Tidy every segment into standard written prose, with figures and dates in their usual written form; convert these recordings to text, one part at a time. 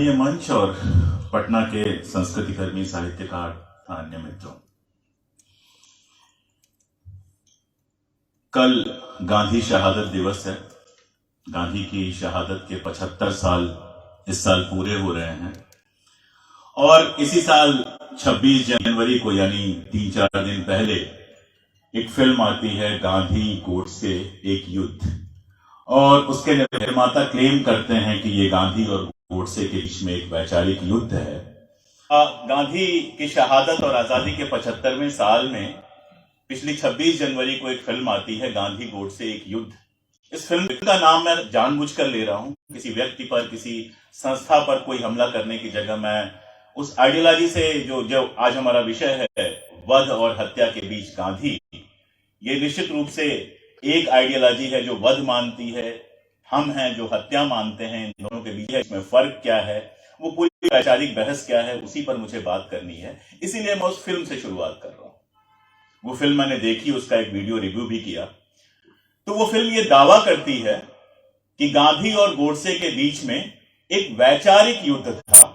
आदरणीय मंच और पटना के संस्कृति कर्मी, साहित्यकार तथा अन्य मित्रों, कल गांधी शहादत दिवस है। गांधी की शहादत के 75 साल इस साल पूरे हो रहे हैं और इसी साल 26 जनवरी को यानी 3-4 दिन पहले एक फिल्म आती है, गांधी गोडसे एक युद्ध, और उसके निर्माता क्लेम करते हैं कि ये गांधी और गोडसे के बीच में एक वैचारिक युद्ध है। गांधी की शहादत और आजादी के 75वें साल में पिछली 26 जनवरी को एक फिल्म आती है, गांधी गोडसे एक युद्ध। इस फिल्म का नाम मैं जानबूझकर ले रहा हूं, किसी व्यक्ति पर, किसी संस्था पर कोई हमला करने की जगह मैं उस आइडियोलॉजी से जो आज हमारा विषय है, वध और हत्या के बीच गांधी, ये निश्चित रूप से एक आइडियोलॉजी है जो वध मानती है, हम हैं जो हत्या मानते हैं। इन दोनों के बीच इसमें फर्क क्या है, वो पूरी वैचारिक बहस क्या है, उसी पर मुझे बात करनी है। इसीलिए मैं उस फिल्म से शुरुआत कर रहा हूं। वो फिल्म मैंने देखी, उसका एक वीडियो रिव्यू भी किया। तो वो फिल्म ये दावा करती है कि गांधी और गोडसे के बीच में एक वैचारिक युद्ध था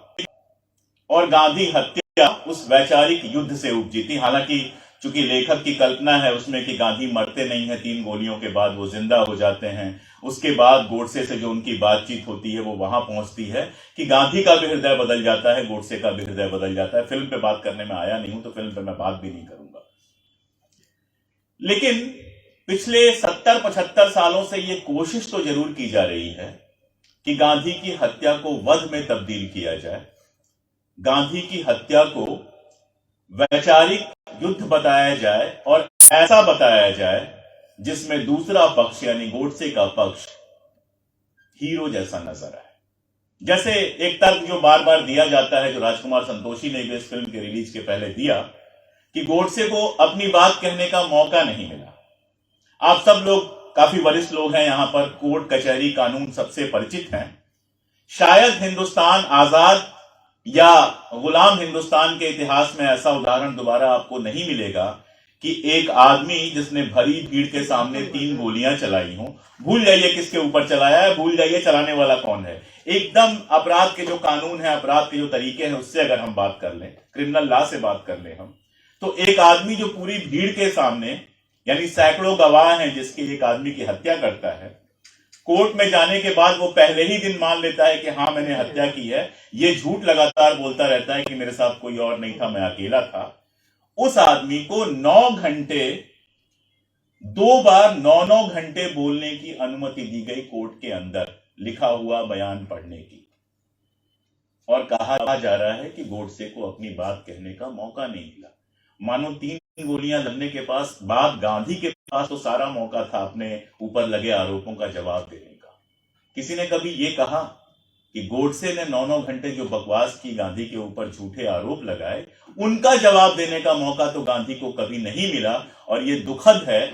और गांधी हत्या उस वैचारिक युद्ध से उपजी थी। हालांकि चूंकि लेखक की कल्पना है उसमें कि गांधी मरते नहीं हैं, 3 गोलियों के बाद वो जिंदा हो जाते हैं। उसके बाद गोडसे से जो उनकी बातचीत होती है वो वहां पहुंचती है कि गांधी का भी हृदय बदल जाता है, गोडसे का भी हृदय बदल जाता है। फिल्म पे बात करने में आया नहीं हूं तो फिल्म पे मैं बात भी नहीं करूंगा। लेकिन पिछले 70-75 सालों से ये कोशिश तो जरूर की जा रही है कि गांधी की हत्या को वध में तब्दील किया जाए, गांधी की हत्या को वैचारिक युद्ध बताया जाए और ऐसा बताया जाए जिसमें दूसरा पक्ष यानी गोडसे का पक्ष हीरो जैसा नजर आए। जैसे एक तर्क जो बार बार दिया जाता है, जो राजकुमार संतोषी ने भी इस फिल्म के रिलीज के पहले दिया, कि गोडसे को अपनी बात कहने का मौका नहीं मिला। आप सब लोग काफी वरिष्ठ लोग हैं यहां पर, कोर्ट कचहरी कानून सबसे परिचित हैं। शायद हिंदुस्तान आजाद या गुलाम हिंदुस्तान के इतिहास में ऐसा उदाहरण दोबारा आपको नहीं मिलेगा कि एक आदमी जिसने भरी भीड़ के सामने 3 गोलियां चलाई हों, भूल जाइए किसके ऊपर चलाया है, भूल जाइए चलाने वाला कौन है, एकदम अपराध के जो कानून है, अपराध के जो तरीके हैं, उससे अगर हम बात कर लें, क्रिमिनल लॉ से बात कर लें हम, तो एक आदमी जो पूरी भीड़ के सामने यानी सैकड़ों गवाह हैं जिसके एक आदमी की हत्या करता है, कोर्ट में जाने के बाद वो पहले ही दिन मान लेता है कि हाँ मैंने हत्या की है, ये झूठ लगातार बोलता रहता है कि मेरे साथ कोई और नहीं था, मैं अकेला था। उस आदमी को 9 घंटे, 2 बार 9-9 घंटे बोलने की अनुमति दी गई कोर्ट के अंदर, लिखा हुआ बयान पढ़ने की, और कहा जा रहा है कि गोडसे को अपनी बात कहने का मौका नहीं मिला। मानो 3 गोलियां लगने के बाद गांधी के पास तो सारा मौका था अपने ऊपर लगे आरोपों का जवाब देने का। किसी ने कभी यह कहा कि गोडसे ने 9-9 घंटे जो बकवास की, गांधी के ऊपर झूठे आरोप लगाए, उनका जवाब देने का मौका तो गांधी को कभी नहीं मिला। और यह दुखद है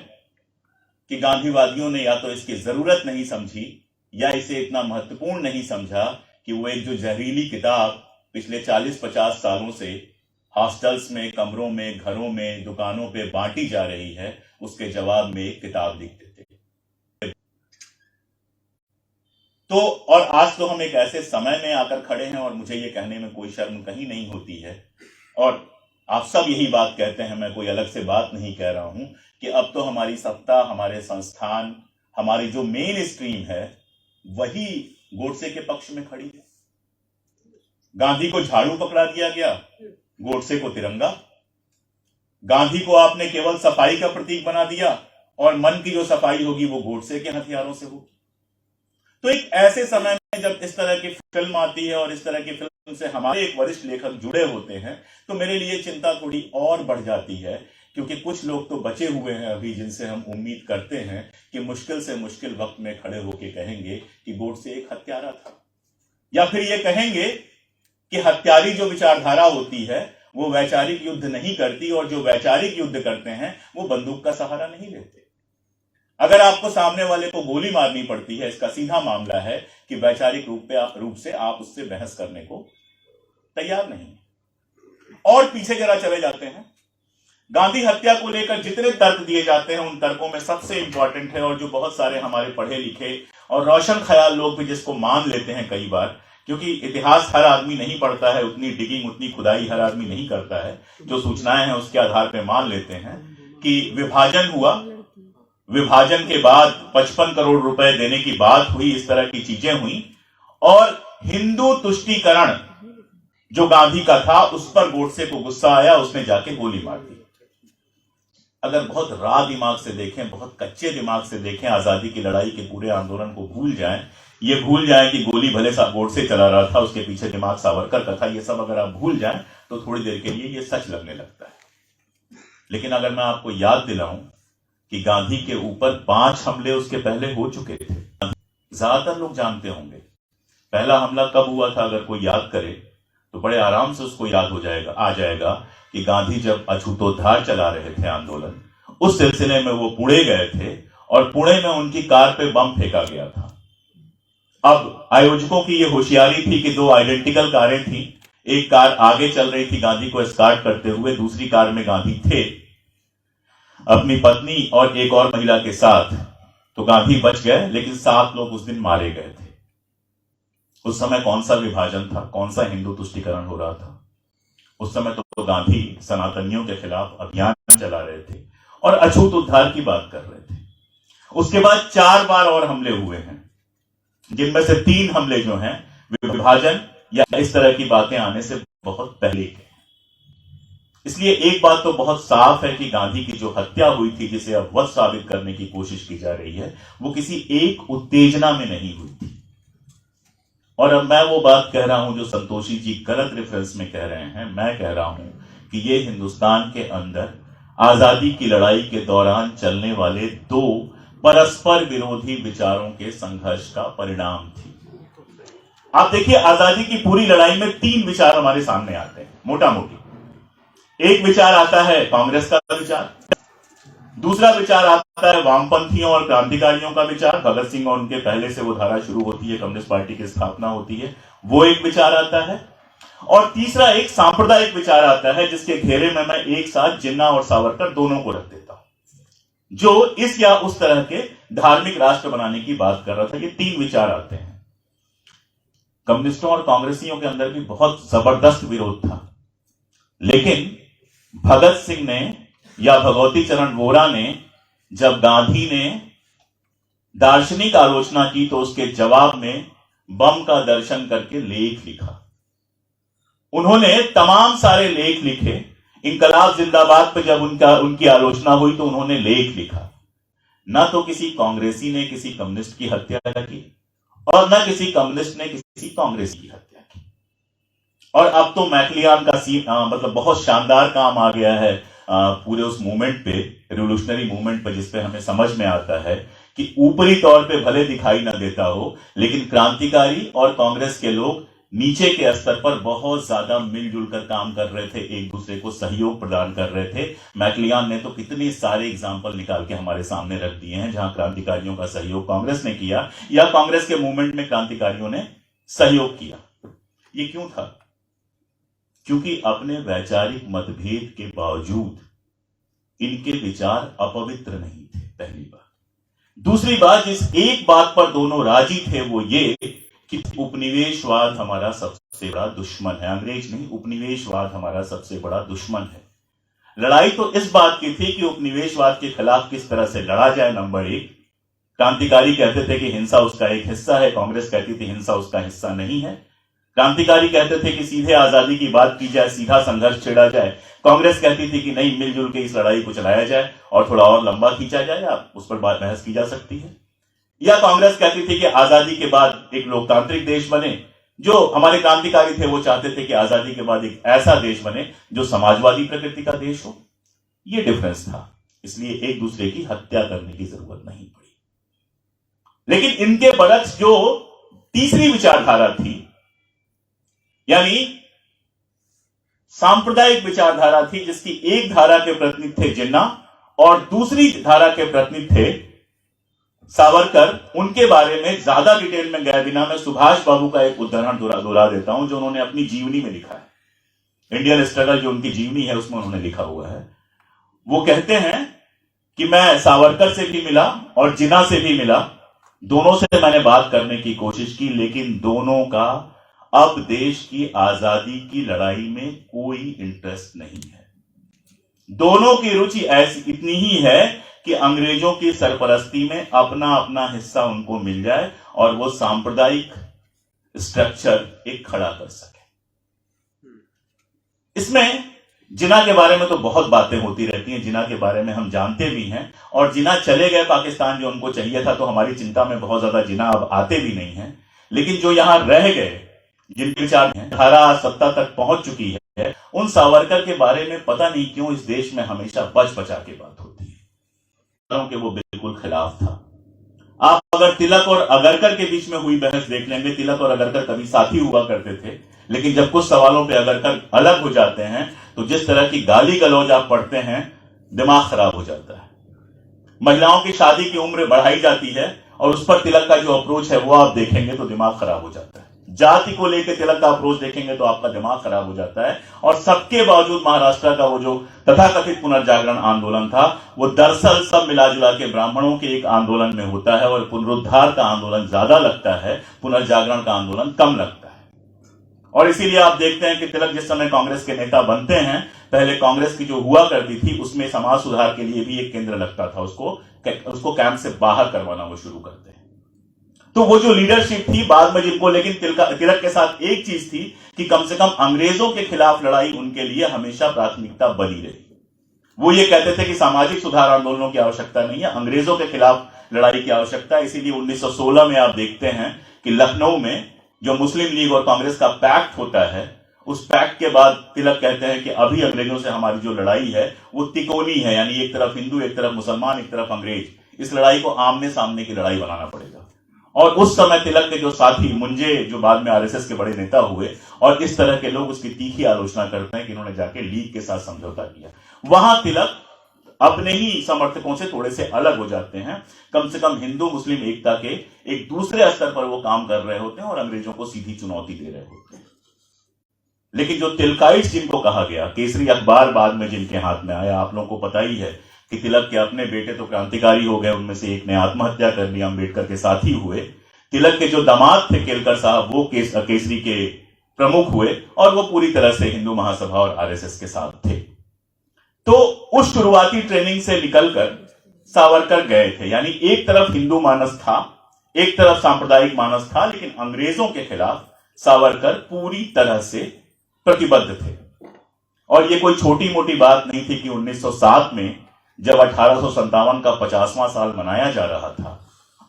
कि गांधीवादियों ने या तो इसकी जरूरत नहीं समझी या इसे इतना महत्वपूर्ण नहीं समझा कि वो एक जो जहरीली किताब पिछले 40-50 सालों से हॉस्टल्स में, कमरों में, घरों में, दुकानों पे बांटी जा रही है, उसके जवाब में एक किताब लिख देते। तो और आज तो हम एक ऐसे समय में आकर खड़े हैं और मुझे ये कहने में कोई शर्म कहीं नहीं होती है, और आप सब यही बात कहते हैं, मैं कोई अलग से बात नहीं कह रहा हूं, कि अब तो हमारी सत्ता, हमारे संस्थान, हमारी जो मेन स्ट्रीम है वही गोडसे के पक्ष में खड़ी है। गांधी को झाड़ू पकड़ा दिया गया, गोडसे को तिरंगा। गांधी को आपने केवल सफाई का प्रतीक बना दिया और मन की जो सफाई होगी वो गोडसे के हथियारों से होगी। तो एक ऐसे समय में जब इस तरह की फिल्म आती है और इस तरह की फिल्म से हमारे एक वरिष्ठ लेखक जुड़े होते हैं, तो मेरे लिए चिंता थोड़ी और बढ़ जाती है, क्योंकि कुछ लोग तो बचे हुए हैं अभी जिनसे हम उम्मीद करते हैं कि मुश्किल से मुश्किल वक्त में खड़े होकर कहेंगे कि गोडसे एक हत्यारा था, या फिर ये कहेंगे कि हत्यारी जो विचारधारा होती है वो वैचारिक युद्ध नहीं करती, और जो वैचारिक युद्ध करते हैं वो बंदूक का सहारा नहीं लेते। अगर आपको सामने वाले को गोली मारनी पड़ती है, इसका सीधा मामला है कि वैचारिक रूप से आप उससे बहस करने को तैयार नहीं। और पीछे जरा चले जाते हैं, गांधी हत्या को लेकर जितने तर्क दिए जाते हैं उन तर्कों में सबसे इंपॉर्टेंट है, और जो बहुत सारे हमारे पढ़े लिखे और रोशन ख्याल लोग भी जिसको मान लेते हैं कई बार, क्योंकि इतिहास हर आदमी नहीं पढ़ता है, उतनी डिगिंग, उतनी खुदाई हर आदमी नहीं करता है। जो सूचनाएं हैं उसके आधार पर मान लेते हैं कि विभाजन हुआ, विभाजन के बाद 55 करोड़ रुपए देने की बात हुई, इस तरह की चीजें हुई, और हिंदू तुष्टीकरण जो गांधी का था उस पर गोडसे को गुस्सा आया, उसने जाके गोली मार दी। अगर बहुत राह दिमाग से देखें, बहुत कच्चे दिमाग से देखें, आजादी की लड़ाई के पूरे आंदोलन को भूल जाएं, ये भूल जाएं कि गोली भले सा गोडसे चला रहा था, उसके पीछे दिमाग सावरकर का था, ये सब अगर आप भूल जाएं तो थोड़ी देर के लिए ये सच लगने लगता है। लेकिन अगर मैं आपको याद दिलाऊं कि गांधी के ऊपर 5 हमले उसके पहले हो चुके थे। ज्यादातर लोग जानते होंगे पहला हमला कब हुआ था, अगर कोई याद करे तो बड़े आराम से उसको याद हो जाएगा, आ जाएगा कि गांधी जब अछूतोद्धार चला रहे थे आंदोलन, उस सिलसिले में वो पुणे गए थे और पुणे में उनकी कार पे बम फेंका गया था। अब आयोजकों की ये होशियारी थी कि 2 आइडेंटिकल कारें थी, एक कार आगे चल रही थी गांधी को एस्कॉर्ट करते हुए, दूसरी कार में गांधी थे अपनी पत्नी और एक और महिला के साथ। तो गांधी बच गए, लेकिन 7 लोग उस दिन मारे गए थे। उस समय कौन सा विभाजन था, कौन सा हिंदू तुष्टीकरण हो रहा था? उस समय तो गांधी सनातनियों के खिलाफ अभियान चला रहे थे और अछूत उद्धार की बात कर रहे थे। उसके बाद 4 बार और हमले हुए हैं, जिनमें से 3 हमले जो हैं विभाजन या इस तरह की बातें आने से बहुत पहले के। इसलिए एक बात तो बहुत साफ है कि गांधी की जो हत्या हुई थी, जिसे अब वध साबित करने की कोशिश की जा रही है, वो किसी एक उत्तेजना में नहीं हुई थी। और अब मैं वो बात कह रहा हूं जो संतोषी जी गलत रेफरेंस में कह रहे हैं। मैं कह रहा हूं कि ये हिंदुस्तान के अंदर आजादी की लड़ाई के दौरान चलने वाले 2 परस्पर विरोधी विचारों के संघर्ष का परिणाम थी। आप देखिए, आजादी की पूरी लड़ाई में 3 विचार हमारे सामने आते हैं मोटा मोटी। एक विचार आता है कांग्रेस का विचार, दूसरा विचार आता है वामपंथियों और क्रांतिकारियों का विचार, भगत सिंह और उनके पहले से वो धारा शुरू होती है, कम्युनिस्ट पार्टी की स्थापना होती है, वो एक विचार आता है, और तीसरा एक सांप्रदायिक विचार आता है, जिसके घेरे में मैं एक साथ जिन्ना और सावरकर दोनों को रख देता हूं, जो इस या उस तरह के धार्मिक राष्ट्र बनाने की बात कर रहा था। ये 3 विचार आते हैं। कम्युनिस्टों और कांग्रेसियों के अंदर भी बहुत जबरदस्त विरोध था, लेकिन भगत सिंह ने या भगवती चरण वोरा ने, जब गांधी ने दार्शनिक आलोचना की, तो उसके जवाब में बम का दर्शन करके लेख लिखा। उन्होंने तमाम सारे लेख लिखे। इनकलाब जिंदाबाद पे जब उनकी आलोचना हुई तो उन्होंने लेख लिखा। ना तो किसी कांग्रेसी ने किसी कम्युनिस्ट की हत्या की, और ना किसी कम्युनिस्ट ने किसी कांग्रेसी की हत्या की। और अब तो मैक्लियान का मतलब बहुत शानदार काम आ गया है पूरे उस मूवमेंट पे, रिवोल्यूशनरी मूवमेंट पे, जिसपे हमें समझ में आता है कि ऊपरी तौर पे भले दिखाई ना देता हो, लेकिन क्रांतिकारी और कांग्रेस के लोग नीचे के स्तर पर बहुत ज्यादा मिलजुल कर काम कर रहे थे, एक दूसरे को सहयोग प्रदान कर रहे थे। मैक्लियान ने तो कितने सारे एग्जाम्पल निकाल के हमारे सामने रख दिए हैं, जहां क्रांतिकारियों का सहयोग कांग्रेस ने किया या कांग्रेस के मूवमेंट में क्रांतिकारियों ने सहयोग किया। ये क्यों था? क्योंकि अपने वैचारिक मतभेद के बावजूद इनके विचार अपवित्र नहीं थे, पहली बात। दूसरी बात, जिस एक बात पर दोनों राजी थे, वो ये कि उपनिवेशवाद हमारा सबसे बड़ा दुश्मन है। अंग्रेज नहीं, उपनिवेशवाद हमारा सबसे बड़ा दुश्मन है। लड़ाई तो इस बात की थी कि उपनिवेशवाद के खिलाफ किस तरह से लड़ा जाए। नंबर 1, क्रांतिकारी कहते थे कि हिंसा उसका एक हिस्सा है, कांग्रेस कहती थी हिंसा उसका हिस्सा नहीं है। क्रांतिकारी कहते थे कि सीधे आजादी की बात की जाए, सीधा संघर्ष छेड़ा जाए। कांग्रेस कहती थी कि नहीं, मिलजुल के इस लड़ाई को चलाया जाए और थोड़ा और लंबा खींचा जाए, आप उस पर बहस की जा सकती है। या कांग्रेस कहती थी कि आजादी के बाद एक लोकतांत्रिक देश बने। जो हमारे क्रांतिकारी थे वो चाहते थे कि आजादी के बाद एक ऐसा देश बने जो समाजवादी प्रकृति का देश हो। ये डिफरेंस था, इसलिए एक दूसरे की हत्या करने की जरूरत नहीं पड़ी। लेकिन इनके बरक्स जो तीसरी विचारधारा थी, यानी सांप्रदायिक विचारधारा थी, जिसकी एक धारा के प्रतिनिधि थे जिन्ना और दूसरी धारा के प्रतिनिधि थे सावरकर, उनके बारे में ज्यादा डिटेल में गए बिना मैं सुभाष बाबू का एक उदाहरण दोहरा देता हूं, जो उन्होंने अपनी जीवनी में लिखा है। इंडियन स्ट्रगल जो उनकी जीवनी है उसमें उन्होंने लिखा हुआ है। वो कहते हैं कि मैं सावरकर से भी मिला और जिन्ना से भी मिला, दोनों से मैंने बात करने की कोशिश की, लेकिन दोनों का अब देश की आजादी की लड़ाई में कोई इंटरेस्ट नहीं है। दोनों की रुचि ऐसी इतनी ही है कि अंग्रेजों की सरपरस्ती में अपना अपना हिस्सा उनको मिल जाए और वो सांप्रदायिक स्ट्रक्चर एक खड़ा कर सके। इसमें जिन्ना के बारे में तो बहुत बातें होती रहती हैं, जिन्ना के बारे में हम जानते भी हैं, और जिन्ना चले गए पाकिस्तान, जो उनको चाहिए था, तो हमारी चिंता में बहुत ज्यादा जिन्ना अब आते भी नहीं है। लेकिन जो यहां रह गए, जिनके विचार धारा सत्ता तक पहुंच चुकी है, उन सावरकर के बारे में पता नहीं क्यों इस देश में हमेशा बच बचा के बात होती है कि वो बिल्कुल खिलाफ था। आप अगर तिलक और अगरकर के बीच में हुई बहस देख लेंगे, तिलक और अगरकर कभी साथी हुआ करते थे, लेकिन जब कुछ सवालों पे अगरकर अलग हो जाते हैं तो जिस तरह की गाली गलौज आप पढ़ते हैं, दिमाग खराब हो जाता है। महिलाओं की शादी की उम्र बढ़ाई जाती है और उस पर तिलक का जो अप्रोच है वो आप देखेंगे तो दिमाग खराब हो जाता है। जाति को लेकर तिलक का अप्रोच देखेंगे तो आपका दिमाग खराब हो जाता है। और सबके बावजूद महाराष्ट्र का वो जो तथाकथित पुनर्जागरण आंदोलन था, वो दरअसल सब मिलाजुला के ब्राह्मणों के एक आंदोलन में होता है, और पुनरुद्धार का आंदोलन ज्यादा लगता है, पुनर्जागरण का आंदोलन कम लगता है। और इसीलिए आप देखते हैं कि तिलक जिस समय कांग्रेस के नेता बनते हैं, पहले कांग्रेस की जो हुआ करती थी उसमें समाज सुधार के लिए भी एक केंद्र लगता था, उसको कैंप से बाहर करवाना वो शुरू करते हैं। तो वो जो लीडरशिप थी बाद में जिनको, लेकिन तिलक के साथ एक चीज थी कि कम से कम अंग्रेजों के खिलाफ लड़ाई उनके लिए हमेशा प्राथमिकता बनी रही। वो ये कहते थे कि सामाजिक सुधार आंदोलनों की आवश्यकता नहीं है, अंग्रेजों के खिलाफ लड़ाई की आवश्यकता है। इसीलिए 1916 में आप देखते हैं कि लखनऊ में जो मुस्लिम लीग और कांग्रेस का पैक्ट होता है, उस पैक्ट के बाद तिलक कहते हैं कि अभी अंग्रेजों से हमारी जो लड़ाई है वो तिकोनी है, यानी एक तरफ हिंदू, एक तरफ मुसलमान, एक तरफ अंग्रेज। इस लड़ाई को आमने सामने की लड़ाई बनाना पड़ेगा। और उस समय तिलक के जो साथी मुंजे, जो बाद में आरएसएस के बड़े नेता हुए, और इस तरह के लोग उसकी तीखी आलोचना करते हैं कि इन्होंने जाके लीग के साथ समझौता किया। वहां तिलक अपने ही समर्थकों से थोड़े से अलग हो जाते हैं। कम से कम हिंदू मुस्लिम एकता के एक दूसरे स्तर पर वो काम कर रहे होते हैं और अंग्रेजों को सीधी चुनौती दे रहे होते हैं। लेकिन जो तिलकाइट्स जिनको कहा गया, केसरी अखबार बाद में जिनके हाथ में आया, आप लोगों को पता ही है कि तिलक के अपने बेटे तो क्रांतिकारी हो गए, उनमें से एक ने आत्महत्या कर ली, अम्बेडकर के साथी हुए। तिलक के जो दामाद थे केलकर साहब, वो केसरी के प्रमुख हुए और वो पूरी तरह से हिंदू महासभा और आरएसएस के साथ थे। तो उस शुरुआती ट्रेनिंग से निकलकर सावरकर गए थे, यानी एक तरफ हिंदू मानस था, एक तरफ सांप्रदायिक मानस था, लेकिन अंग्रेजों के खिलाफ सावरकर पूरी तरह से प्रतिबद्ध थे। और ये कोई छोटी मोटी बात नहीं थी कि 1907 में जब 1857 का 50वां साल मनाया जा रहा था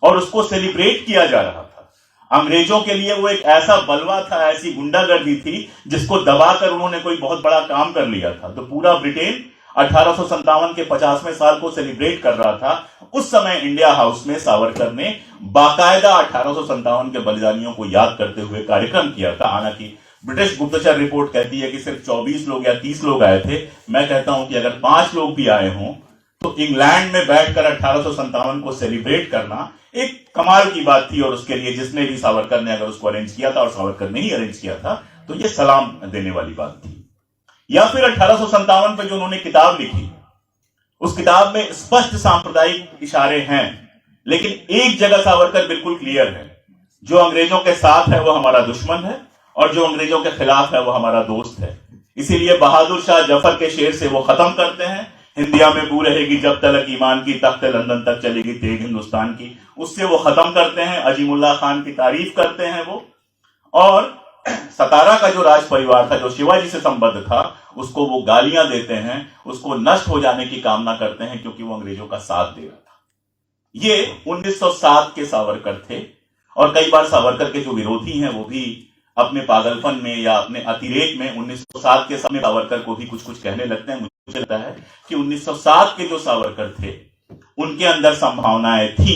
और उसको सेलिब्रेट किया जा रहा था, अंग्रेजों के लिए वो एक ऐसा बलवा था, ऐसी गुंडागर्दी थी जिसको दबाकर उन्होंने कोई बहुत बड़ा काम कर लिया था। तो पूरा ब्रिटेन 1857 के 50वें साल को सेलिब्रेट कर रहा था। उस समय इंडिया हाउस में सावरकर ने बाकायदा 1857 के बलिदानियों को याद करते हुए कार्यक्रम किया था। हालांकि ब्रिटिश गुप्तचर रिपोर्ट कहती है कि सिर्फ 24 लोग या 30 लोग आए थे। मैं कहता हूं कि अगर 5 लोग भी आए हों तो इंग्लैंड में बैठकर 1857 को सेलिब्रेट करना एक कमाल की बात थी। और उसके लिए जिसने भी, सावरकर ने अगर उसको अरेंज किया था और सावरकर ने ही अरेंज किया था, तो यह सलाम देने वाली बात थी। या फिर 1857 पर जो उन्होंने किताब लिखी, उस किताब में स्पष्ट सांप्रदायिक इशारे हैं, लेकिन एक जगह सावरकर बिल्कुल क्लियर है, जो अंग्रेजों के साथ है वो हमारा दुश्मन है और जो अंग्रेजों के खिलाफ है वो हमारा दोस्त है। इसीलिए बहादुर शाह जफर के शेर से वो खत्म करते हैं, हिंदिया में बू रहेगी जब तलक ईमान की, तख्त लंदन तक चलेगी तेग हिंदुस्तान की। उससे वो खत्म करते हैं। अजीमुल्ला खान की तारीफ करते हैं वो, और सतारा का जो राज परिवार था, जो शिवाजी से संबद्ध था, उसको वो गालियां देते हैं, उसको नष्ट हो जाने की कामना करते हैं, क्योंकि वो अंग्रेजों का साथ दे रहा था। ये 1907 के सावरकर थे। और कई बार सावरकर के जो विरोधी हैं वो भी अपने पागलपन में या अपने अतिरेक में 1907 के समय सावरकर को भी कुछ कुछ कहने लगते हैं। मुझे लगता है कि 1907 के जो सावरकर थे उनके अंदर संभावनाएं थी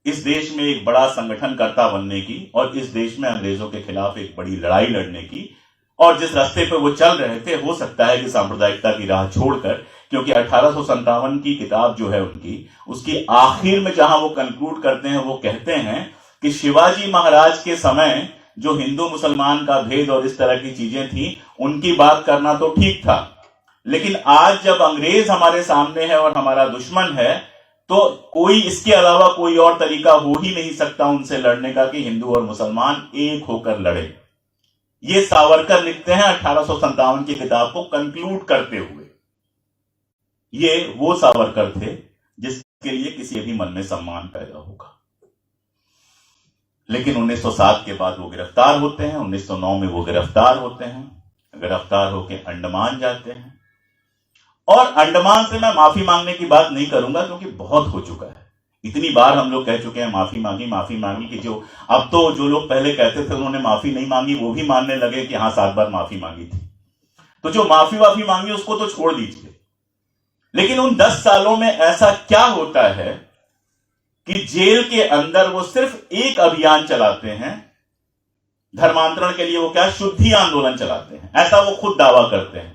इस देश में एक बड़ा संगठनकर्ता बनने की, और इस देश में अंग्रेजों के खिलाफ एक बड़ी लड़ाई लड़ने की। और जिस रास्ते पर वो चल रहे थे, हो सकता है कि सांप्रदायिकता की राह छोड़कर, क्योंकि 1857 की किताब जो है उनकी, उसकी आखिर में जहां वो कंक्लूड करते हैं, वो कहते हैं कि शिवाजी महाराज के समय जो हिंदू मुसलमान का भेद और इस तरह की चीजें थी, उनकी बात करना तो ठीक था, लेकिन आज जब अंग्रेज हमारे सामने है और हमारा दुश्मन है, तो कोई इसके अलावा कोई और तरीका हो ही नहीं सकता उनसे लड़ने का कि हिंदू और मुसलमान एक होकर लड़े। ये सावरकर लिखते हैं 1857 की किताब को कंक्लूड करते हुए। ये वो सावरकर थे जिसके लिए किसी भी मन में सम्मान पैदा होगा। लेकिन 1907 के बाद वो गिरफ्तार होते हैं, 1909 में वो गिरफ्तार होते हैं, गिरफ्तार होकर अंडमान जाते हैं। और अंडमान से मैं माफी मांगने की बात नहीं करूंगा क्योंकि बहुत हो चुका है। इतनी बार हम लोग कह चुके हैं माफी मांगी कि जो अब तो जो लोग पहले कहते थे उन्होंने माफी नहीं मांगी वो भी मानने लगे कि हाँ 7 बार माफी मांगी थी। तो जो माफी मांगी उसको तो छोड़ दीजिए, लेकिन उन 10 सालों में ऐसा क्या होता है कि जेल के अंदर वो सिर्फ एक अभियान चलाते हैं धर्मांतरण के लिए। वो क्या, शुद्धि आंदोलन चलाते हैं, ऐसा वो खुद दावा करते हैं।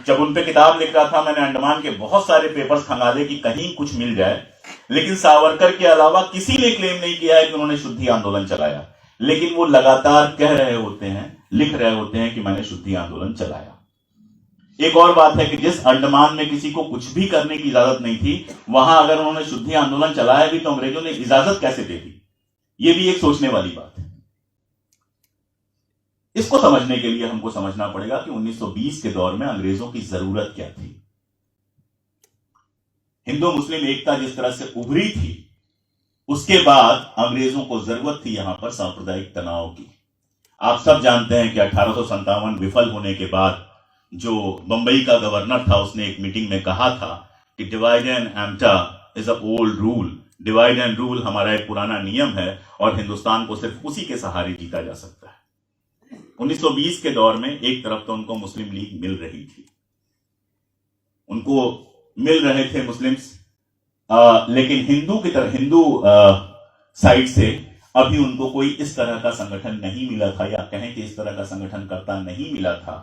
जब उन पे किताब लिख रहा था मैंने अंडमान के बहुत सारे पेपर्स खंगाले कि कहीं कुछ मिल जाए, लेकिन सावरकर के अलावा किसी ने क्लेम नहीं किया है कि उन्होंने शुद्धि आंदोलन चलाया। लेकिन वो लगातार कह रहे होते हैं, लिख रहे होते हैं कि मैंने शुद्धि आंदोलन चलाया। एक और बात है कि जिस अंडमान में किसी को कुछ भी करने की इजाजत नहीं थी, वहां अगर उन्होंने शुद्धि आंदोलन चलाया भी तो अंग्रेजों ने इजाजत कैसे दे दी? यह भी एक सोचने वाली बात है। इसको समझने के लिए हमको समझना पड़ेगा कि 1920 के दौर में अंग्रेजों की जरूरत क्या थी। हिंदू मुस्लिम एकता जिस तरह से उभरी थी, उसके बाद अंग्रेजों को जरूरत थी यहां पर सांप्रदायिक तनाव की। आप सब जानते हैं कि 1857 विफल होने के बाद जो बंबई का गवर्नर था उसने एक मीटिंग में कहा था कि डिवाइड एंड एम्प्टा is a old rule. Divide and rule हमारा एक पुराना नियम है और हिंदुस्तान को सिर्फ उसी के सहारे जीता जा सकता है। 1920 के दौर में एक तरफ तो उनको मुस्लिम लीग मिल रही थी, उनको मिल रहे थे मुस्लिम्स, लेकिन हिंदू साइड से अभी उनको कोई इस तरह का संगठन नहीं मिला था, या कहें कि इस तरह का संगठनकर्ता नहीं मिला था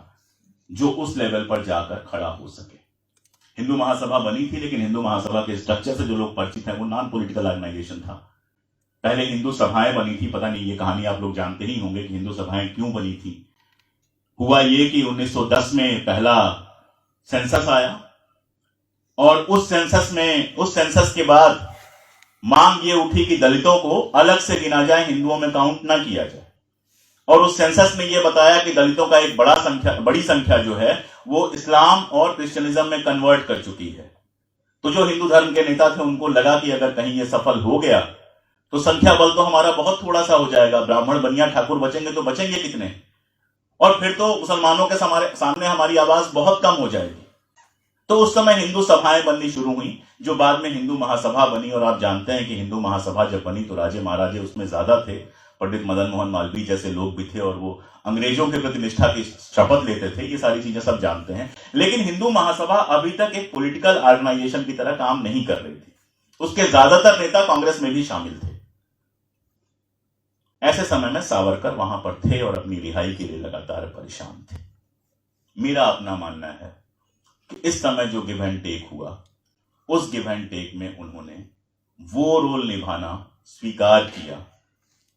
जो उस लेवल पर जाकर खड़ा हो सके। हिंदू महासभा बनी थी, लेकिन हिंदू महासभा के स्ट्रक्चर से जो लोग परिचित हैं वो नॉन पॉलिटिकल ऑर्गेनाइजेशन था। पहले हिंदू सभाएं बनी थी, पता नहीं ये कहानी आप लोग जानते ही होंगे कि हिंदू सभाएं क्यों बनी थी। हुआ ये कि 1910 में पहला सेंसस आया और उस सेंसस के बाद मांग ये उठी कि दलितों को अलग से गिना जाए, हिंदुओं में काउंट ना किया जाए। और उस सेंसस में यह बताया कि दलितों का एक बड़ी संख्या जो है वो इस्लाम और क्रिश्चियनिज्म में कन्वर्ट कर चुकी है। तो जो हिंदू धर्म के नेता थे उनको लगा कि अगर कहीं ये सफल हो गया तो संख्या बल तो हमारा बहुत थोड़ा सा हो जाएगा, ब्राह्मण बनिया ठाकुर बचेंगे तो बचेंगे कितने, और फिर तो मुसलमानों के सामने हमारी आवाज बहुत कम हो जाएगी। तो उस समय हिंदू सभाएं बननी शुरू हुई, जो बाद में हिंदू महासभा बनी। और आप जानते हैं कि हिंदू महासभा जब बनी तो राजे महाराजे उसमें ज्यादा थे, पंडित मदन मोहन मालवीय जैसे लोग भी थे, और वो अंग्रेजों के प्रति निष्ठा की शपथ लेते थे। ये सारी चीजें सब जानते हैं। लेकिन हिंदू महासभा अभी तक एक पॉलिटिकल ऑर्गेनाइजेशन की तरह काम नहीं कर रही थी। उसके ज्यादातर नेता कांग्रेस में भी शामिल थे। ऐसे समय में सावरकर वहां पर थे और अपनी रिहाई के लिए लगातार परेशान थे। मेरा अपना मानना है कि इस समय जो गिव एंड टेक हुआ, उस गिव एंड टेक में उन्होंने वो रोल निभाना स्वीकार किया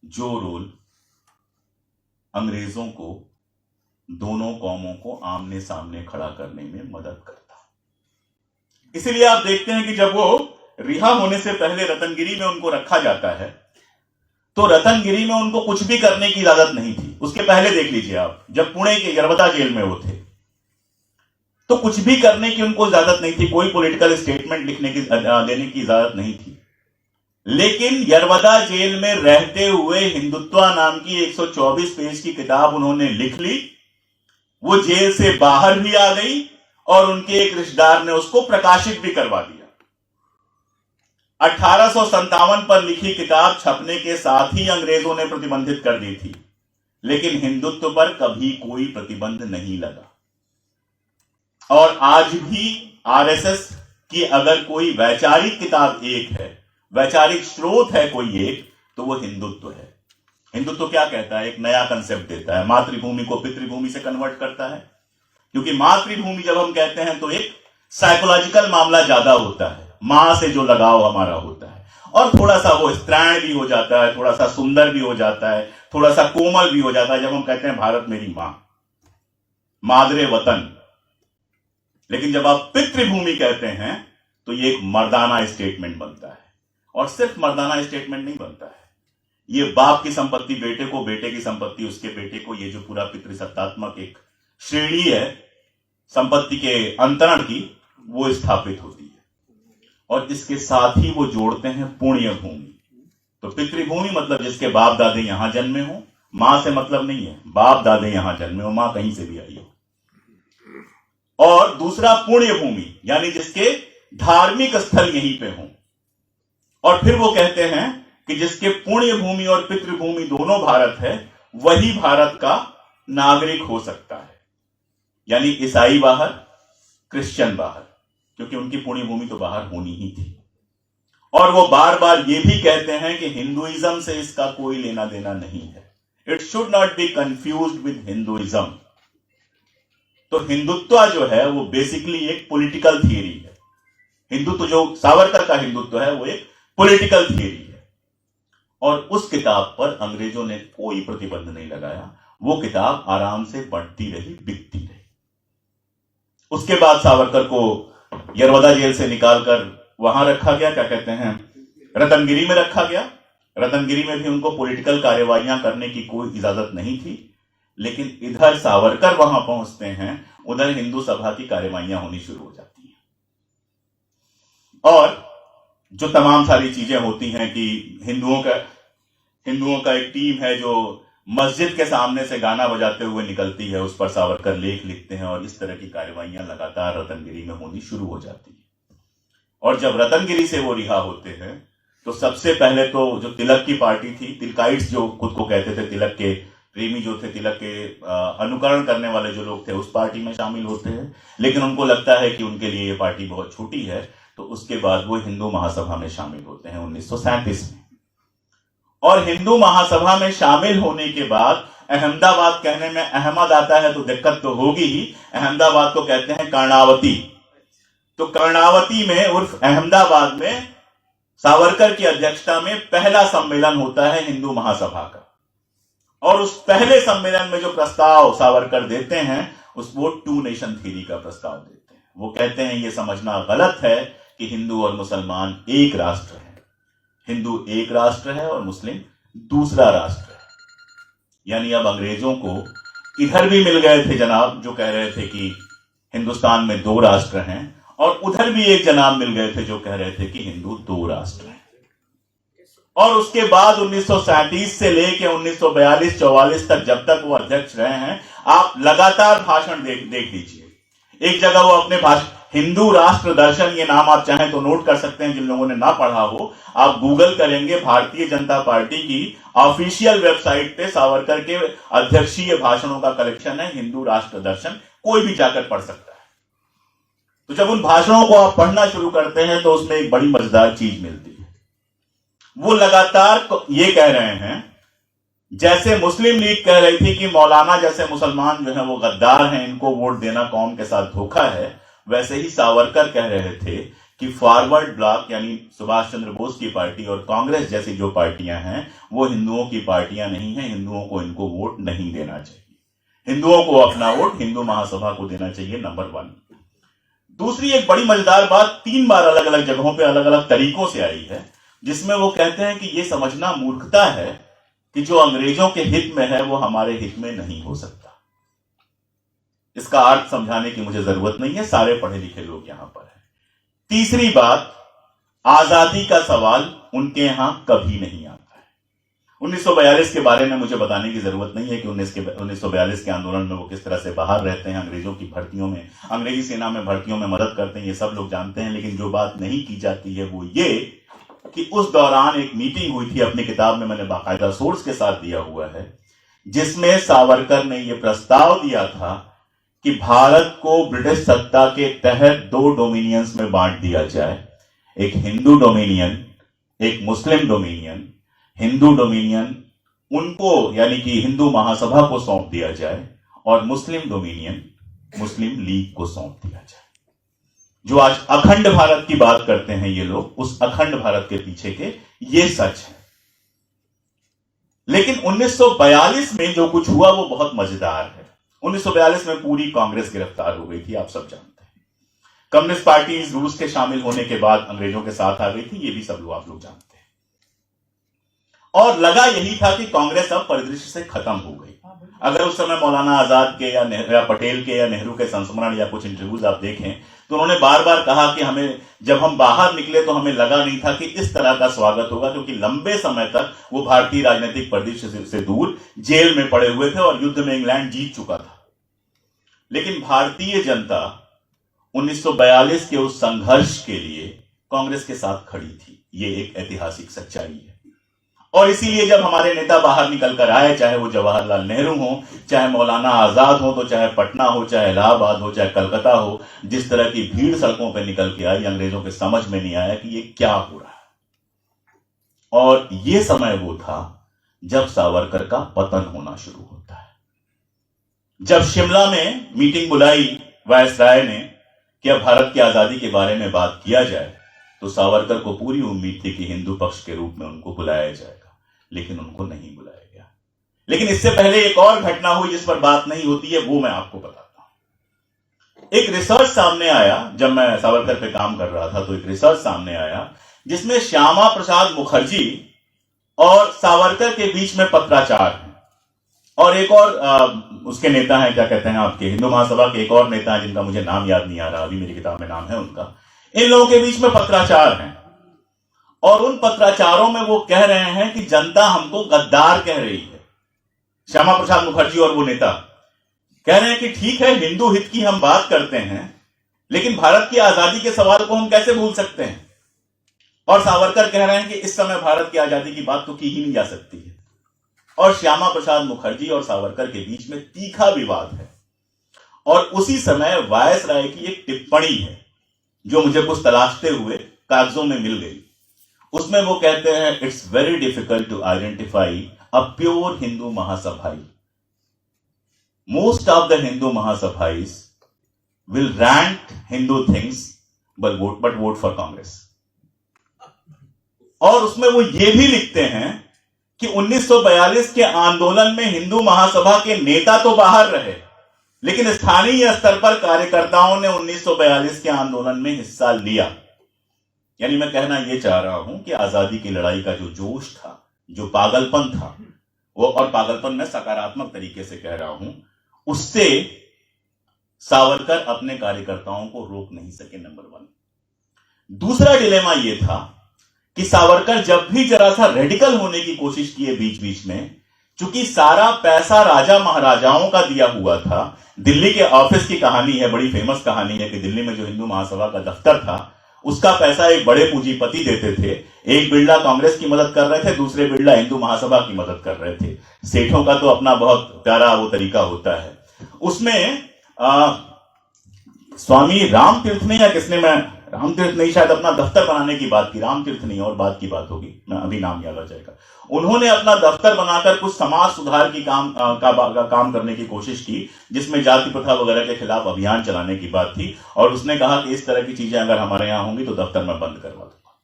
जो रोल अंग्रेजों को, दोनों कौमों को आमने सामने खड़ा करने में मदद करता। इसलिए आप देखते हैं कि जब वो रिहा होने से पहले रतनगिरी में उनको रखा जाता है तो रतनगिरी में उनको कुछ भी करने की इजाजत नहीं थी। उसके पहले देख लीजिए आप, जब पुणे के यरवदा जेल में वो थे तो कुछ भी करने की उनको इजाजत नहीं थी, कोई पॉलिटिकल स्टेटमेंट देने की इजाजत नहीं थी। लेकिन यरवदा जेल में रहते हुए हिंदुत्व नाम की 124 पेज की किताब उन्होंने लिख ली। वो जेल से बाहर भी आ गई और उनके एक रिश्तेदार ने उसको प्रकाशित भी करवा दिया। 1857 पर लिखी किताब छपने के साथ ही अंग्रेजों ने प्रतिबंधित कर दी थी, लेकिन हिंदुत्व पर कभी कोई प्रतिबंध नहीं लगा। और आज भी आरएसएस की अगर कोई वैचारिक किताब एक है, वैचारिक स्रोत है कोई एक, तो वो हिंदुत्व है। हिंदुत्व क्या कहता है? एक नया कंसेप्ट देता है, मातृभूमि को पितृभूमि से कन्वर्ट करता है। क्योंकि मातृभूमि जब हम कहते हैं तो एक साइकोलॉजिकल मामला ज्यादा होता है, मां से जो लगाव हमारा होता है, और थोड़ा सा वो स्त्रैण भी हो जाता है, थोड़ा सा सुंदर भी हो जाता है, थोड़ा सा कोमल भी हो जाता है जब हम कहते हैं भारत मेरी मां, मादरे वतन। लेकिन जब आप पितृभूमि कहते हैं तो ये एक मर्दाना स्टेटमेंट बनता है। और सिर्फ मर्दाना स्टेटमेंट नहीं बनता है, ये बाप की संपत्ति बेटे को, बेटे की संपत्ति उसके बेटे को, ये जो पूरा पितृसत्तात्मक एक श्रेणी है संपत्ति के अंतरण की, वो स्थापित होती है। और इसके साथ ही वो जोड़ते हैं पुण्य भूमि। तो पितृभूमि मतलब जिसके बाप दादे यहां जन्मे हो, मां से मतलब नहीं है, बाप दादे यहां जन्मे हो, मां कहीं से भी आई हो। और दूसरा पुण्य भूमि, यानी जिसके धार्मिक स्थल यहीं पे हो। और फिर वो कहते हैं कि जिसके पुण्य भूमि और पितृभूमि दोनों भारत है, वही भारत का नागरिक हो सकता है। यानी ईसाई बाहर, क्रिश्चियन बाहर, क्योंकि उनकी पुण्य भूमि तो बाहर होनी ही थी। और वो बार बार ये भी कहते हैं कि हिंदुइज्म से इसका कोई लेना देना नहीं है। It should not be confused with Hinduism. तो हिंदुत्व जो है वो बेसिकली एक पॉलिटिकल थियरी है। हिंदुत्व जो सावरकर का हिंदुत्व है वो एक पॉलिटिकल थियरी है। और उस किताब पर अंग्रेजों ने कोई प्रतिबंध नहीं लगाया। वो किताब आराम से बढ़ती रही, बिकती रही। उसके बाद सावरकर को यरवदा जेल से निकालकर वहां रखा गया, क्या कहते हैं, रतनगिरी में रखा गया। रतनगिरी में भी उनको पॉलिटिकल कार्यवाहियां करने की कोई इजाजत नहीं थी। लेकिन इधर सावरकर वहां पहुंचते हैं, उधर हिंदू सभा की कार्यवाहियां होनी शुरू हो जाती हैं। और जो तमाम सारी चीजें होती हैं कि हिंदुओं का एक टीम है जो मस्जिद के सामने से गाना बजाते हुए निकलती है, उस पर सावरकर लेख लिखते हैं। और इस तरह की कार्यवाहियां लगातार रतनगिरी में होनी शुरू हो जाती है। और जब रतनगिरी से वो रिहा होते हैं तो सबसे पहले तो जो तिलक की पार्टी थी, तिलकाइट्स जो खुद को कहते थे, तिलक के प्रेमी जो थे, तिलक के अनुकरण करने वाले जो लोग थे, उस पार्टी में शामिल होते हैं। लेकिन उनको लगता है कि उनके लिए ये पार्टी बहुत छोटी है, तो उसके बाद वो हिंदू महासभा में शामिल होते हैं 1937 में। और हिंदू महासभा में शामिल होने के बाद अहमदाबाद कहने में अहमद आता है तो दिक्कत तो होगी ही। अहमदाबाद को कहते हैं कर्णावती। तो कर्णावती में उर्फ अहमदाबाद में सावरकर की अध्यक्षता में पहला सम्मेलन होता है हिंदू महासभा का। और उस पहले सम्मेलन में जो प्रस्ताव सावरकर देते हैं, उस वो टू नेशन थ्योरी का प्रस्ताव देते हैं। वो कहते हैं ये समझना गलत है कि हिंदू और मुसलमान एक राष्ट्र है। हिंदू एक राष्ट्र है और मुस्लिम दूसरा राष्ट्र है। यानी अब अंग्रेजों को इधर भी मिल गए थे जनाब जो कह रहे थे कि हिंदुस्तान में दो राष्ट्र हैं, और उधर भी एक जनाब मिल गए थे जो कह रहे थे कि हिंदू दो राष्ट्र हैं। और उसके बाद 1937 से लेकर 1942-44 तक, जब तक वो अध्यक्ष रहे हैं, आप लगातार भाषण देख लीजिए। एक जगह वो अपने हिंदू राष्ट्र दर्शन, ये नाम आप चाहें तो नोट कर सकते हैं जिन लोगों ने ना पढ़ा हो। आप गूगल करेंगे, भारतीय जनता पार्टी की ऑफिशियल वेबसाइट पे सावरकर के अध्यक्षीय भाषणों का कलेक्शन है, हिंदू राष्ट्र दर्शन, कोई भी जाकर पढ़ सकता है। तो जब उन भाषणों को आप पढ़ना शुरू करते हैं तो उसमें एक बड़ी मजेदार चीज मिलती है। वो लगातार ये कह रहे हैं, जैसे मुस्लिम लीग कह रही थी कि मौलाना जैसे मुसलमान जो है वो गद्दार हैं, इनको वोट देना कौम के साथ धोखा है, वैसे ही सावरकर कह रहे थे कि फॉरवर्ड ब्लॉक यानी सुभाष चंद्र बोस की पार्टी और कांग्रेस जैसी जो पार्टियां हैं वो हिंदुओं की पार्टियां नहीं है, हिंदुओं को इनको वोट नहीं देना चाहिए। हिंदुओं को अपना वोट हिंदू महासभा को देना चाहिए, नंबर 1। दूसरी एक बड़ी मजेदार बात 3 बार अलग अलग जगहों पे अलग अलग तरीकों से आई है, जिसमें वो कहते हैं कि ये समझना मूर्खता है कि जो अंग्रेजों के हित में है वो हमारे हित में नहीं हो सकता। इसका अर्थ समझाने की मुझे जरूरत नहीं है, सारे पढ़े लिखे लोग यहां पर हैं। तीसरी बात, आजादी का सवाल उनके यहां कभी नहीं आता है। 1942 के बारे में मुझे बताने की जरूरत नहीं है कि 1942 के आंदोलन में वो किस तरह से बाहर रहते हैं, अंग्रेजों की भर्तियों में, अंग्रेजी सेना में भर्तियों में मदद करते हैं, ये सब लोग जानते हैं। लेकिन जो बात नहीं की जाती है वो ये कि उस दौरान एक मीटिंग हुई थी, अपनी किताब में मैंने बाकायदा सोर्स के साथ दिया हुआ है, जिसमें सावरकर ने यह प्रस्ताव दिया था कि भारत को ब्रिटिश सत्ता के तहत 2 डोमिनियंस में बांट दिया जाए, एक हिंदू डोमिनियन, एक मुस्लिम डोमिनियन। हिंदू डोमिनियन उनको यानी कि हिंदू महासभा को सौंप दिया जाए और मुस्लिम डोमिनियन मुस्लिम लीग को सौंप दिया जाए। जो आज अखंड भारत की बात करते हैं ये लोग, उस अखंड भारत के पीछे के ये सच है। लेकिन 1942 में जो कुछ हुआ वो बहुत मजेदार है। 1942 में पूरी कांग्रेस गिरफ्तार हो गई थी, आप सब जानते हैं। कम्युनिस्ट पार्टी रूस के शामिल होने के बाद अंग्रेजों के साथ आ गई थी, ये भी सब लोग आप लोग जानते हैं। और लगा यही था कि कांग्रेस अब परिदृश्य से खत्म हो गई। अगर उस समय मौलाना आजाद के या पटेल के या नेहरू के संस्मरण या कुछ इंटरव्यूज आप देखें तो उन्होंने बार बार कहा कि हमें, जब हम बाहर निकले तो हमें लगा नहीं था कि इस तरह का स्वागत होगा, क्योंकि लंबे समय तक वो भारतीय राजनीतिक परिदृश्य से दूर जेल में पड़े हुए थे और युद्ध में इंग्लैंड जीत चुका था। लेकिन भारतीय जनता 1942 के उस संघर्ष के लिए कांग्रेस के साथ खड़ी थी। ये एक ऐतिहासिक सच्चाई है। और इसीलिए जब हमारे नेता बाहर निकल कर आए, चाहे वो जवाहरलाल नेहरू हो, चाहे मौलाना आजाद हो, तो चाहे पटना हो, चाहे इलाहाबाद हो, चाहे कलकत्ता हो, जिस तरह की भीड़ सड़कों पर निकल के आई, अंग्रेजों के समझ में नहीं आया कि ये क्या हो रहा है। और ये समय वो था जब सावरकर का पतन होना शुरू होता है। जब शिमला में मीटिंग बुलाई वायसराय ने कि अब भारत की आजादी के बारे में बात किया जाए, तो सावरकर को पूरी उम्मीद थी कि हिंदू पक्ष के रूप में उनको बुलाया जाएगा, लेकिन उनको नहीं बुलाया गया। लेकिन इससे पहले एक और घटना हुई जिस पर बात नहीं होती है, वो मैं आपको बताता हूं। एक रिसर्च सामने आया, जब मैं सावरकर पे काम कर रहा था तो एक रिसर्च सामने आया जिसमें श्यामा प्रसाद मुखर्जी और सावरकर के बीच में पत्राचार है। और एक और उसके नेता हैं, क्या कहते हैं आपके, हिंदू महासभा के एक और नेता हैं जिनका मुझे नाम याद नहीं आ रहा, अभी मेरी किताब में नाम है उनका। इन लोगों के बीच में पत्राचार हैं और उन पत्राचारों में वो कह रहे हैं कि जनता हमको गद्दार कह रही है। श्यामा प्रसाद मुखर्जी और वो नेता कह रहे हैं कि ठीक है, हिंदू हित की हम बात करते हैं, लेकिन भारत की आजादी के सवाल को हम कैसे भूल सकते हैं। और सावरकर कह रहे हैं कि इस समय भारत की आजादी की बात तो की ही नहीं जा सकती है। और श्यामा प्रसाद मुखर्जी और सावरकर के बीच में तीखा विवाद है। और उसी समय वायसराय की एक टिप्पणी है जो मुझे कुछ तलाशते हुए कागजों में मिल गई। उसमें वो कहते हैं, it's very difficult to identify a pure Hindu Mahasabhai. Most of the Hindu Mahasabhais will rant Hindu things but vote for Congress. और उसमें वो ये भी लिखते हैं कि 1942 के आंदोलन में हिंदू महासभा के नेता तो बाहर रहे, लेकिन स्थानीय स्तर पर कार्यकर्ताओं ने 1942 के आंदोलन में हिस्सा लिया। यानी मैं कहना यह चाह रहा हूं कि आजादी की लड़ाई का जो जोश था, जो पागलपन था, वो, और पागलपन मैं सकारात्मक तरीके से कह रहा हूं, उससे सावरकर अपने कार्यकर्ताओं को रोक नहीं सके, नंबर 1। दूसरा डिलेमा यह था कि सावरकर जब भी जरा सा रेडिकल होने की कोशिश किए बीच बीच में, चूंकि सारा पैसा राजा महाराजाओं का दिया हुआ था। दिल्ली के ऑफिस की कहानी है, बड़ी फेमस कहानी है कि दिल्ली में जो हिंदू महासभा का दफ्तर था, उसका पैसा एक बड़े पूंजीपति देते थे। एक बिरला कांग्रेस की मदद कर रहे थे, दूसरे बिरला हिंदू महासभा की मदद कर रहे थे। सेठों का तो अपना बहुत प्यारा वो तरीका होता है। उसमें स्वामी रामतीर्थ ने, या किसने, मैं रामतीर्थ नहीं, शायद अपना दफ्तर बनाने की बात की, रामतीर्थ नहीं और बात की बात होगी, मैं अभी नाम याद आ जाएगा। उन्होंने अपना दफ्तर बनाकर कुछ समाज सुधार की काम करने की कोशिश की, जिसमें जाति प्रथा वगैरह के खिलाफ अभियान चलाने की बात थी। और उसने कहा कि इस तरह की चीजें अगर हमारे यहां होंगी तो दफ्तर में बंद करवा दूंगा।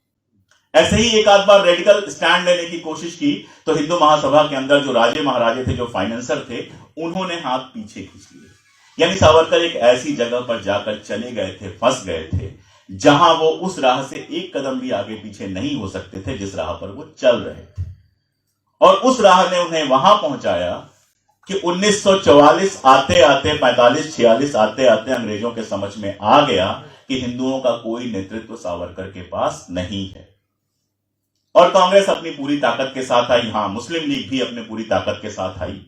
ऐसे ही एक आध बार रेडिकल स्टैंड लेने की कोशिश की तो हिंदू महासभा के अंदर जो राजे महाराजे थे, जो फाइनेंसर थे, उन्होंने हाथ पीछे खींच लिए। यानी सावरकर एक ऐसी जगह पर जाकर चले गए थे, फंस गए थे, जहां वो उस राह से एक कदम भी आगे पीछे नहीं हो सकते थे जिस राह पर वो चल रहे थे। और उस राह ने उन्हें वहां पहुंचाया कि 1944 आते आते, 45-46 आते आते अंग्रेजों के समझ में आ गया कि हिंदुओं का कोई नेतृत्व सावरकर के पास नहीं है। और कांग्रेस अपनी पूरी ताकत के साथ आई, हां, मुस्लिम लीग भी अपने पूरी ताकत के साथ आई।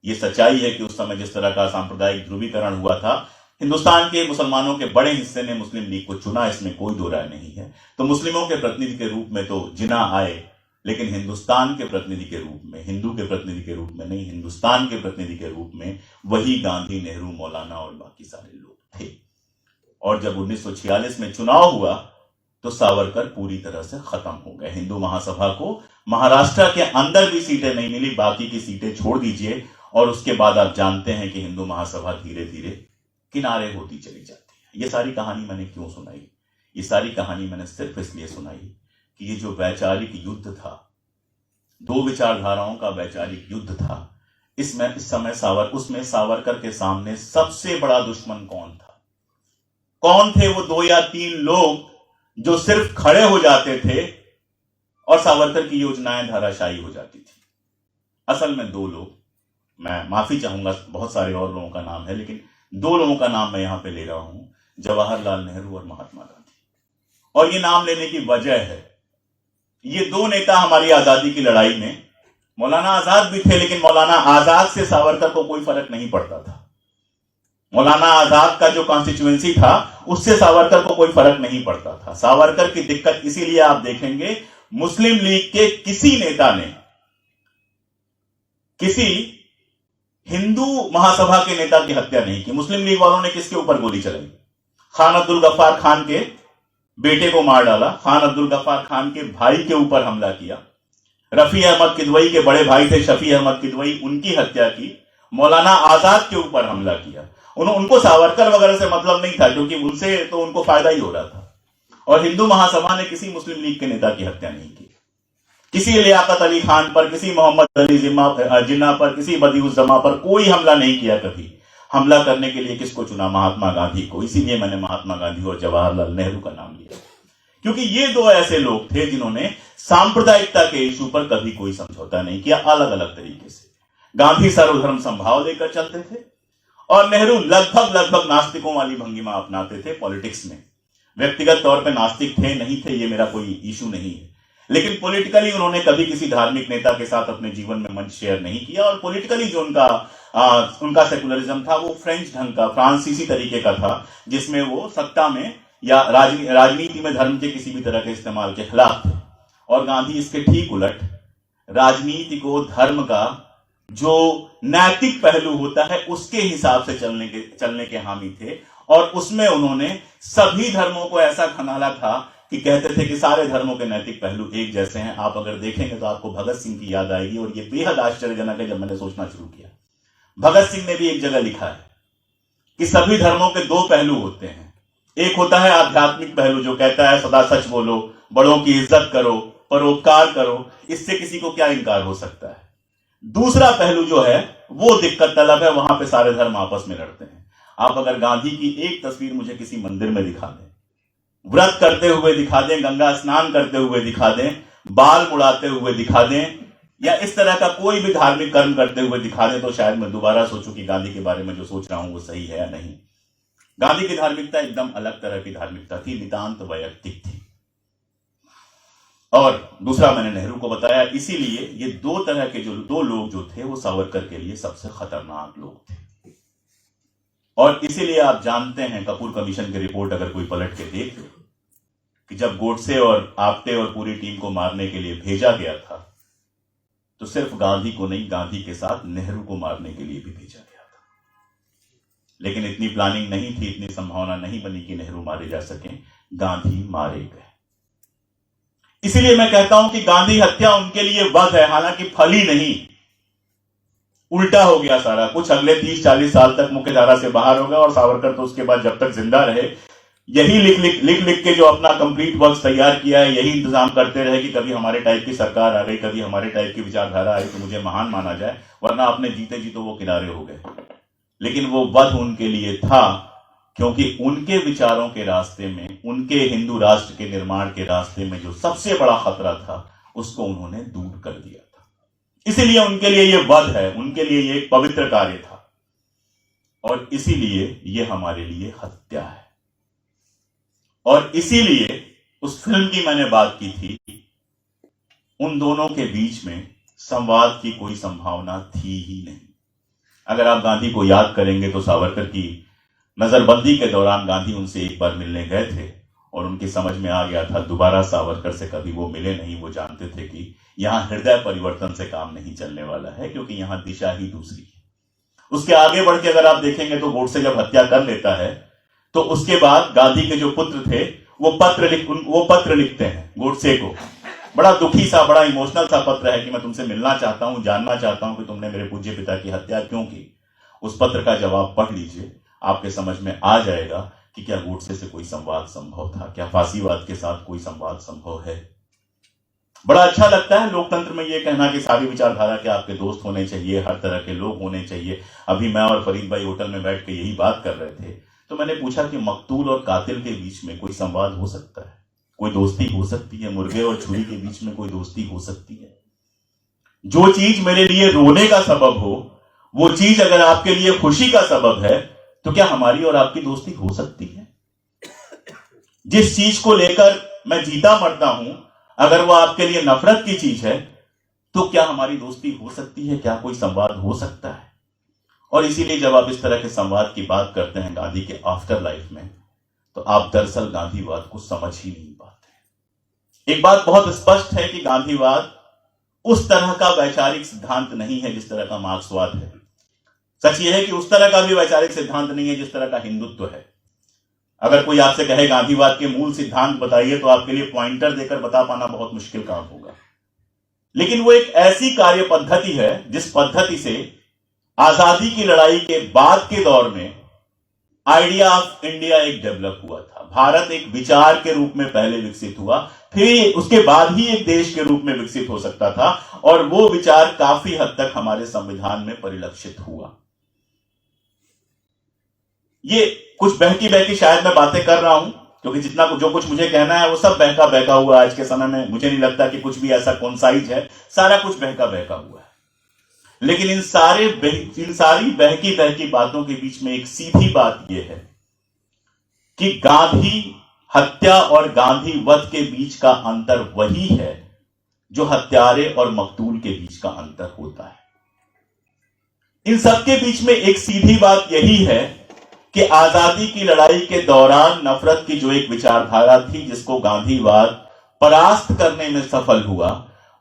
ये सच्चाई है कि उस समय जिस तरह का सांप्रदायिक ध्रुवीकरण हुआ था, हिंदुस्तान के मुसलमानों के बड़े हिस्से ने मुस्लिम लीग को चुना, इसमें कोई दो राय नहीं है। तो मुस्लिमों के प्रतिनिधि के रूप में तो जिन्ना आए, लेकिन हिंदुस्तान के प्रतिनिधि के रूप में, हिंदू के प्रतिनिधि के रूप में नहीं, हिंदुस्तान के प्रतिनिधि के रूप में वही गांधी, नेहरू, मौलाना और बाकी सारे लोग थे। और जब 1946 में चुनाव हुआ तो सावरकर पूरी तरह से खत्म हो गए। हिंदू महासभा को महाराष्ट्र के अंदर भी सीटें नहीं मिली, बाकी की सीटें छोड़ दीजिए। और उसके बाद आप जानते हैं कि हिंदू महासभा धीरे धीरे किनारे होती चली जाती है। ये सारी कहानी मैंने क्यों सुनाई? ये सारी कहानी मैंने सिर्फ इसलिए सुनाई कि ये जो वैचारिक युद्ध था, दो विचारधाराओं का वैचारिक युद्ध था, इसमें इस समय उसमें सावरकर के सामने सबसे बड़ा दुश्मन कौन था? कौन थे वो 2 या 3 लोग जो सिर्फ खड़े हो जाते थे और सावरकर की योजनाएं धराशायी हो जाती थी। असल में दो लोग, मैं माफी चाहूंगा, बहुत सारे और लोगों का नाम है, लेकिन दो लोगों का नाम मैं यहां पे ले रहा हूं, जवाहरलाल नेहरू और महात्मा गांधी। और ये नाम लेने की वजह है, ये दो नेता हमारी आजादी की लड़ाई में, मौलाना आजाद भी थे, लेकिन मौलाना आजाद से सावरकर को कोई फर्क नहीं पड़ता था। मौलाना आजाद का जो कॉन्स्टिट्यूएंसी था उससे सावरकर को कोई फर्क नहीं पड़ता था। सावरकर की दिक्कत इसीलिए आप देखेंगे, मुस्लिम लीग के किसी नेता ने किसी हिंदू महासभा के नेता की हत्या नहीं की। मुस्लिम लीग वालों ने किसके ऊपर गोली चलाई? खान अब्दुल गफ्फार खान के बेटे को मार डाला, खान अब्दुल गफ्फार खान के भाई के ऊपर हमला किया, रफी अहमद किदवई के बड़े भाई थे शफी अहमद किदवई, उनकी हत्या की, मौलाना आजाद के ऊपर हमला किया। उनको सावरकर वगैरह से मतलब नहीं था, क्योंकि उनसे तो उनको फायदा ही हो रहा था। और हिंदू महासभा ने किसी मुस्लिम लीग के नेता की हत्या नहीं की। किसी लियाकत अली खान पर, किसी मोहम्मद अली जिन्ना पर, किसी बदिउज्जमा पर कोई हमला नहीं किया। कभी हमला करने के लिए किसको चुना? महात्मा गांधी को। इसीलिए मैंने महात्मा गांधी और जवाहरलाल नेहरू का नाम लिया, क्योंकि ये दो ऐसे लोग थे जिन्होंने सांप्रदायिकता के इशू पर कभी कोई समझौता नहीं किया, अलग अलग तरीके से। गांधी सर्वधर्म संभाव लेकर चलते थे और नेहरू लगभग नास्तिकों वाली भंगिमा अपनाते थे पॉलिटिक्स में। व्यक्तिगत तौर पे नास्तिक थे नहीं थे ये मेरा कोई इशू नहीं है, लेकिन पॉलिटिकली उन्होंने कभी किसी धार्मिक नेता के साथ अपने जीवन में मंच शेयर नहीं किया। और पॉलिटिकली जो उनका सेकुलरिज्म था वो फ्रेंच ढंग का, फ्रांसीसी तरीके का था, जिसमें वो सत्ता में या राजनीति में धर्म के किसी भी तरह के इस्तेमाल के खिलाफ थे। और गांधी इसके ठीक उलट, राजनीति को धर्म का जो नैतिक पहलू होता है उसके हिसाब से चलने के हामी थे। और उसमें उन्होंने सभी धर्मों को ऐसा खंगाला था कि कहते थे कि सारे धर्मों के नैतिक पहलू एक जैसे हैं। आप अगर देखेंगे तो आपको भगत सिंह की याद आएगी, और यह बेहद आश्चर्यजनक है। जब मैंने सोचना शुरू किया, भगत सिंह ने भी एक जगह लिखा है कि सभी धर्मों के दो पहलू होते हैं। एक होता है आध्यात्मिक पहलू जो कहता है सदा सच बोलो, बड़ों की इज्जत करो, परोपकार करो, इससे किसी को क्या इनकार हो सकता है। दूसरा पहलू जो है वो दिक्कत तलब है, वहां पे सारे धर्म आपस में लड़ते हैं। आप अगर गांधी की एक तस्वीर मुझे किसी मंदिर में दिखा दें, व्रत करते हुए दिखा दें, गंगा स्नान करते हुए दिखा दें, बाल मुड़ाते हुए दिखा दें, या इस तरह का कोई भी धार्मिक कर्म करते हुए दिखा दें, तो शायद मैं दोबारा सोचूं कि गांधी के बारे में जो सोच रहा हूं वो सही है या नहीं। गांधी की धार्मिकता एकदम अलग तरह की धार्मिकता थी, नितांत वैयक्तिक थी। और दूसरा मैंने नेहरू को बताया, इसीलिए ये दो तरह के जो दो लोग जो थे वो सावरकर के लिए सबसे खतरनाक लोग थे। और इसीलिए आप जानते हैं, कपूर कमीशन की रिपोर्ट अगर कोई पलट के देख ले, कि जब गोडसे और आप्टे और पूरी टीम को मारने के लिए भेजा गया था, तो सिर्फ गांधी को नहीं, गांधी के साथ नेहरू को मारने के लिए भी भेजा गया था। लेकिन इतनी प्लानिंग नहीं थी, इतनी संभावना नहीं बनी कि नेहरू मारे जा सकें। गांधी मारे गए। इसीलिए मैं कहता हूं कि गांधी हत्या उनके लिए वध है, हालांकि फली नहीं, उल्टा हो गया सारा कुछ। अगले 30-40 साल तक मुख्यधारा से बाहर हो गया, और सावरकर तो उसके बाद जब तक जिंदा रहे यही लिख के जो अपना कंप्लीट वर्क तैयार किया है, यही इंतजाम करते रहे कि कभी हमारे टाइप की सरकार आ गई, कभी हमारे टाइप की विचारधारा आई तो मुझे महान माना जाए, वरना अपने जीते जी तो वो किनारे हो गए। लेकिन वो वध उनके लिए था, क्योंकि उनके विचारों के रास्ते में, उनके हिंदू राष्ट्र के निर्माण के रास्ते में जो सबसे बड़ा खतरा था उसको उन्होंने दूर कर दिया था। इसीलिए उनके लिए यह वध है, उनके लिए यह एक पवित्र कार्य था, और इसीलिए यह हमारे लिए हत्या है। और इसीलिए उस फिल्म की मैंने बात की थी, उन दोनों के बीच में संवाद की कोई संभावना थी ही नहीं। अगर आप गांधी को याद करेंगे तो सावरकर की नजरबंदी के दौरान गांधी उनसे एक बार मिलने गए थे, और उनकी समझ में आ गया था दोबारा सावरकर से कभी वो मिले नहीं। वो जानते थे कि यहां हृदय परिवर्तन से काम नहीं चलने वाला है, क्योंकि यहां दिशा ही दूसरी है। उसके आगे बढ़ के अगर आप देखेंगे तो गोडसे जब हत्या कर लेता है, तो उसके बाद गांधी के जो पुत्र थे वो पत्र लिखते हैं गोडसे को। बड़ा दुखी सा, बड़ा इमोशनल सा पत्र है कि मैं तुमसे मिलना चाहता हूं, जानना चाहता हूं कि तुमने मेरे पूज्य पिता की हत्या क्यों की। उस पत्र का जवाब पढ़ लीजिए, आपके समझ में आ जाएगा कि क्या गोडसे से कोई संवाद संभव था, क्या फांसीवाद के साथ कोई संवाद संभव है। बड़ा अच्छा लगता है लोकतंत्र में यह कहना कि सारी विचारधारा के आपके दोस्त होने चाहिए, हर तरह के लोग होने चाहिए। अभी मैं और फरीद भाई होटल में बैठ के यही बात कर रहे थे, तो मैंने पूछा कि मकतूल और कातिल के बीच में कोई संवाद हो सकता है? कोई दोस्ती हो सकती है, मुर्गे और छुरी के बीच में कोई दोस्ती हो सकती है। जो चीज मेरे लिए रोने का सबब हो, वो चीज अगर आपके लिए खुशी का सबब है, तो क्या हमारी और आपकी दोस्ती हो सकती है? जिस चीज को लेकर मैं जीता मरता हूं, अगर वो आपके लिए नफरत की चीज है, तो क्या हमारी दोस्ती हो सकती है? क्या कोई संवाद हो सकता है? और इसीलिए जब आप इस तरह के संवाद की बात करते हैं गांधी के आफ्टर लाइफ में, तो आप दरअसल गांधीवाद को समझ ही नहीं पाते। एक बात बहुत स्पष्ट है कि गांधीवाद उस तरह का वैचारिक सिद्धांत नहीं है जिस तरह का मार्क्सवाद है। सच यह है कि उस तरह का भी वैचारिक सिद्धांत नहीं है जिस तरह का हिंदुत्व है। अगर कोई आपसे कहे गांधीवाद के मूल सिद्धांत बताइए, तो आपके लिए पॉइंटर देकर बता पाना बहुत मुश्किल काम होगा। लेकिन वो एक ऐसी कार्य पद्धति है जिस पद्धति से आजादी की लड़ाई के बाद के दौर में आइडिया ऑफ इंडिया एक डेवलप हुआ था। भारत एक विचार के रूप में पहले विकसित हुआ, फिर उसके बाद ही एक देश के रूप में विकसित हो सकता था, और वो विचार काफी हद तक हमारे संविधान में परिलक्षित हुआ। ये कुछ बहकी बहकी शायद मैं बातें कर रहा हूं, क्योंकि जो कुछ मुझे कहना है वो सब बहका बहका हुआ आज के समय में। मुझे नहीं लगता कि कुछ भी ऐसा कॉन्साइज है, सारा कुछ बहका बहका हुआ है। लेकिन इन सारी बहकी बहकी बातों के बीच में एक सीधी बात यह है कि गांधी हत्या और गांधी वध के बीच का अंतर वही है जो हत्यारे और मकतूल के बीच का अंतर होता है। इन सबके बीच में एक सीधी बात यही है कि आजादी की लड़ाई के दौरान नफरत की जो एक विचारधारा थी, जिसको गांधीवाद परास्त करने में सफल हुआ,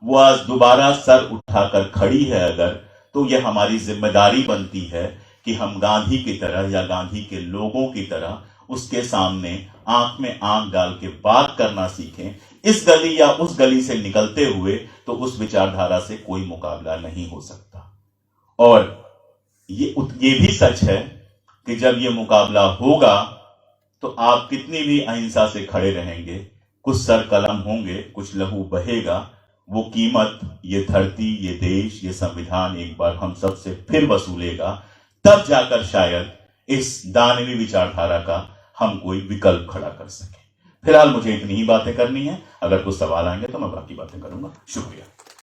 वो आज दोबारा सर उठाकर खड़ी है अगर, तो यह हमारी जिम्मेदारी बनती है कि हम गांधी की तरह या गांधी के लोगों की तरह उसके सामने आंख में आंख डाल के बात करना सीखें। इस गली या उस गली से निकलते हुए तो उस विचारधारा से कोई मुकाबला नहीं हो सकता। और ये भी सच है कि जब ये मुकाबला होगा तो आप कितनी भी अहिंसा से खड़े रहेंगे, कुछ सर कलम होंगे, कुछ लहू बहेगा, वो कीमत ये धरती, ये देश, ये संविधान एक बार हम सब से फिर वसूलेगा। तब जाकर शायद इस दानवी विचारधारा का हम कोई विकल्प खड़ा कर सके। फिलहाल मुझे इतनी ही बातें करनी है। अगर कुछ सवाल आएंगे तो मैं बाकी बातें करूंगा। शुक्रिया।